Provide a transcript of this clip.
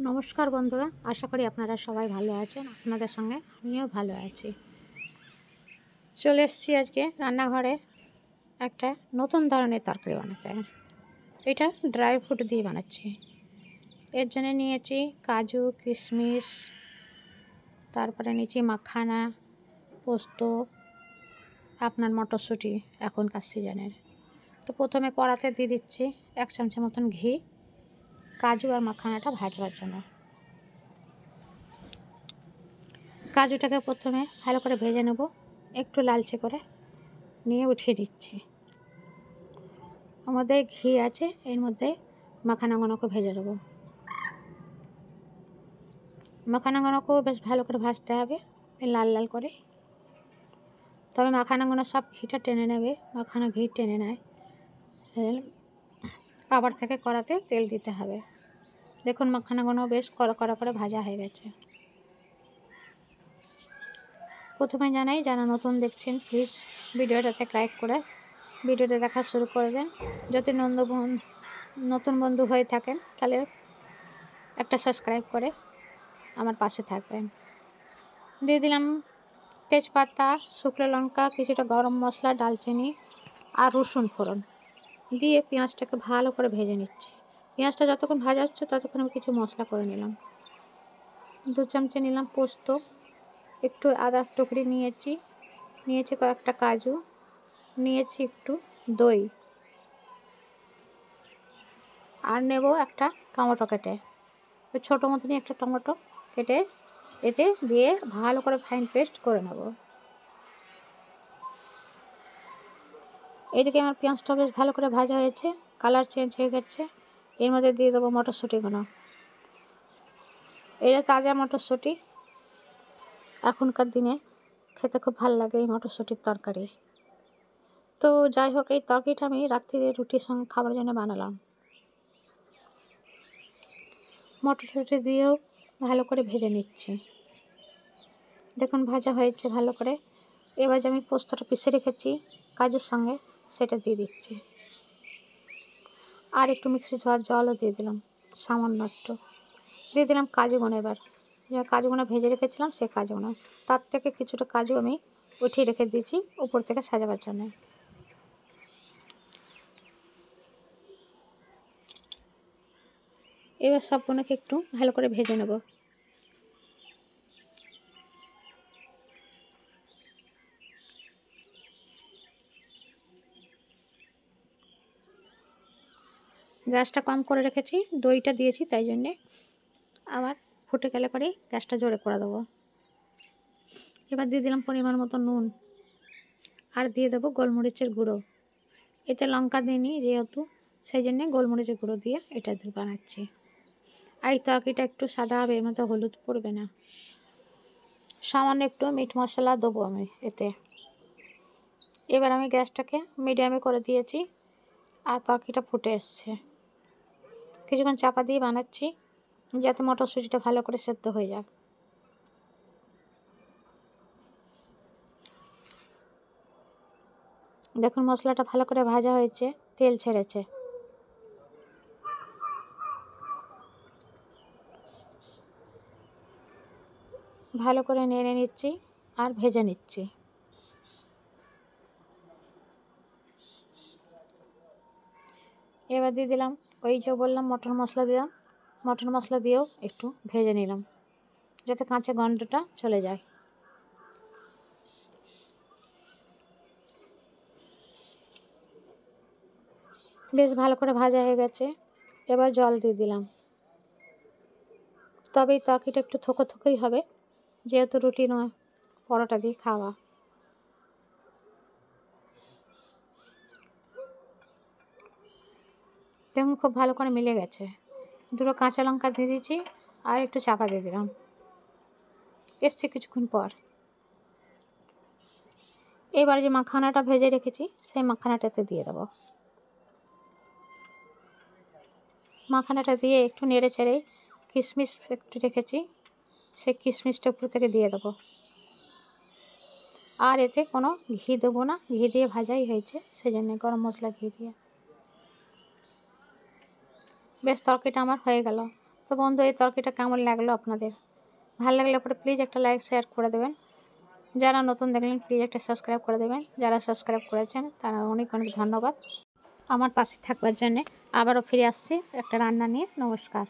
নমস্কার বন্ধুরা, আশা করি আপনারা সবাই ভালো আছেন। আপনাদের সঙ্গে আমিও ভালো আছি। চলে এসেছি আজকে রান্নাঘরে একটা নতুন ধরনের তরকারি বানাতে। এটা ড্রাই ফ্রুট দিয়ে বানাচ্ছি। এর জন্য নিয়েছি কাজু, কিশমিশ, তারপরে নিয়েছি মাখানা, পোস্ত, আপনার মটরশুঁটি এখনকার সিজনের। তো প্রথমে কড়াতে দিয়ে দিচ্ছি 1 চামচের মতন ঘি, কাজু আর মাখানাটা ভাজবার জন্য। কাজুটাকে প্রথমে ভালো করে ভেজে নেব, একটু লালচে করে নিয়ে উঠিয়ে দিচ্ছি। আমাদের ঘি আছে, এর মধ্যে মাখানাগুলোকে ভেজে নেব। মাখানাগুলোকেও বেশ ভালো করে ভাজতে হবে, লাল লাল করে। তবে মাখানাগুলো সব ঘিটা টেনে নেবে, মাখানা ঘি টেনে নেয়। আবার থেকে কড়াতে তেল দিতে হবে। দেখুন মাখানাগুলো বেশ কড়া কড়া করে ভাজা হয়ে গেছে। প্রথমে জানাই, যারা নতুন দেখছেন প্লিজ ভিডিওটাতে লাইক করে ভিডিওটা দেখা শুরু করে দেন। যদি নতুন বন্ধু হয়ে থাকেন তাহলে একটা সাবস্ক্রাইব করে আমার পাশে থাকবেন। দিয়ে দিলাম তেজপাতা, শুকনো লঙ্কা, কিছুটা গরম মশলা, দারচিনি আর রসুন ফোড়ন দিয়ে পেঁয়াজটাকে ভালো করে ভেজে নিচ্ছি। পেঁয়াজটা যতক্ষণ ভাজা হচ্ছে ততক্ষণ আমি কিছু মশলা করে নিলাম। 2 চামচে নিলাম পোস্ত, একটু আদার টুকরি নিয়েছি কয়েকটা কাজু, নিয়েছি একটু দই, আর নেব একটা টমেটো কেটে, ছোটো মতনই একটা টমেটো কেটে এতে দিয়ে ভালো করে ফাইন পেস্ট করে নেব। এইদিকে আমার পেঁয়াজটা বেশ ভালো করে ভাজা হয়েছে, কালার চেঞ্জ হয়ে গেছে। এর মধ্যে দিয়ে দেবো মটরশুঁটিগুলো। এটা তাজা মটরশুঁটি, এখনকার দিনে খেতে খুব ভালো লাগে এই মটরশুঁটির তরকারি। তো যাই হোক, এই তরকারিটা আমি রাত্রিরে রুটির সঙ্গে খাবার জন্য বানালাম। মটরশুঁটি দিয়েও ভালো করে ভেজে নিচ্ছি। দেখুন ভাজা হয়েছে ভালো করে। এবার যে আমি পোস্তটা পিষে রেখেছি কাজুর সঙ্গে, সেটা দিয়ে দিচ্ছি। আর একটু মিক্সি ধোয়ার জলও দিয়ে দিলাম, সামান্য একটু দিয়ে দিলাম কাজুগুলো। এবার যে কাজুগুলো ভেজে রেখেছিলাম সেই কাজুগুলো, তার থেকে কিছুটা কাজু আমি উঠিয়ে রেখে দিয়েছি উপর থেকে সাজাবার জন্য। এবার সবগুলোকে একটু ভালো করে ভেজে নেব। গ্যাসটা কম করে রেখেছি, দইটা দিয়েছি তাই জন্যে। আবার ফুটে গেলে পরেই গ্যাসটা জোরে করে দেবো। এবার দিয়ে দিলাম পরিমাণ মতো নুন, আর দিয়ে দেবো গোলমরিচের গুঁড়ো। এতে লঙ্কা দিইনি যেহেতু, সেই জন্যে গোলমরিচের গুঁড়ো দিয়ে এটা বানাচ্ছি। আর এই তরকারিটা একটু সাদা হবে, এর মধ্যে হলুদ পড়বে না। সামান্য একটু মিট মশলা দেবো আমি এতে। এবার আমি গ্যাসটাকে মিডিয়ামে করে দিয়েছি, আর তরকারিটা ফুটে এসছে। কিছুক্ষণ চাপা দিয়ে বানাচ্ছি যাতে মটরশুঁটিটা ভালো করে সেদ্ধ হয়ে যাক। দেখুন মশলাটা ভালো করে ভাজা হয়েছে, তেল ছেড়েছে। ভালো করে নেড়ে নিচ্ছি আর ভেজে নিচ্ছি। এবার দিয়ে দিলাম ওই যে বললাম মটর মশলা দিলাম, মটর মশলা দিয়েও একটু ভেজে নিলাম যাতে কাঁচা গন্ধটা চলে যায়। বেশ ভালো করে ভাজা হয়ে গেছে, এবার জল দিয়ে দিলাম। তবে এই তরকারিটা একটু থোকো থোকোই হবে, যেহেতু রুটি নয় পরোটা দিয়ে খাওয়া। দেখুন খুব ভালো করে মিলে গেছে। 2 কাঁচা লঙ্কা দিয়ে দিয়েছি আর একটু চাপা দিয়ে দিলাম। এসছে কিছুক্ষণ পর। এবার যে মাখানাটা ভেজে রেখেছি সেই মাখানাটাতে দিয়ে দেবো। মাখানাটা দিয়ে একটু নেড়ে চেড়ে কিশমিশ একটু রেখেছি সেই কিশমিশটা উপর থেকে দিয়ে দেবো। আর এতে কোনো ঘি দেবো না, ঘি দিয়ে ভাজাই হয়েছে, সেই জন্য গরম মশলা ঘি দিয়ে। বেশ তরকারিটা আমার হয়ে গেল। তো বন্ধু, এই তরকারিটা কেমন লাগলো আপনাদের? ভালো লাগলে পরে প্লিজ একটা লাইক শেয়ার করে দেবেন। যারা নতুন দেখলেন প্লিজ একটা সাবস্ক্রাইব করে দেবেন। যারা সাবস্ক্রাইব করেছেন তারা অনেক অনেক ধন্যবাদ আমার পাশে থাকবার জন্যে। আবারও ফিরে আসছি একটা রান্না নিয়ে। নমস্কার।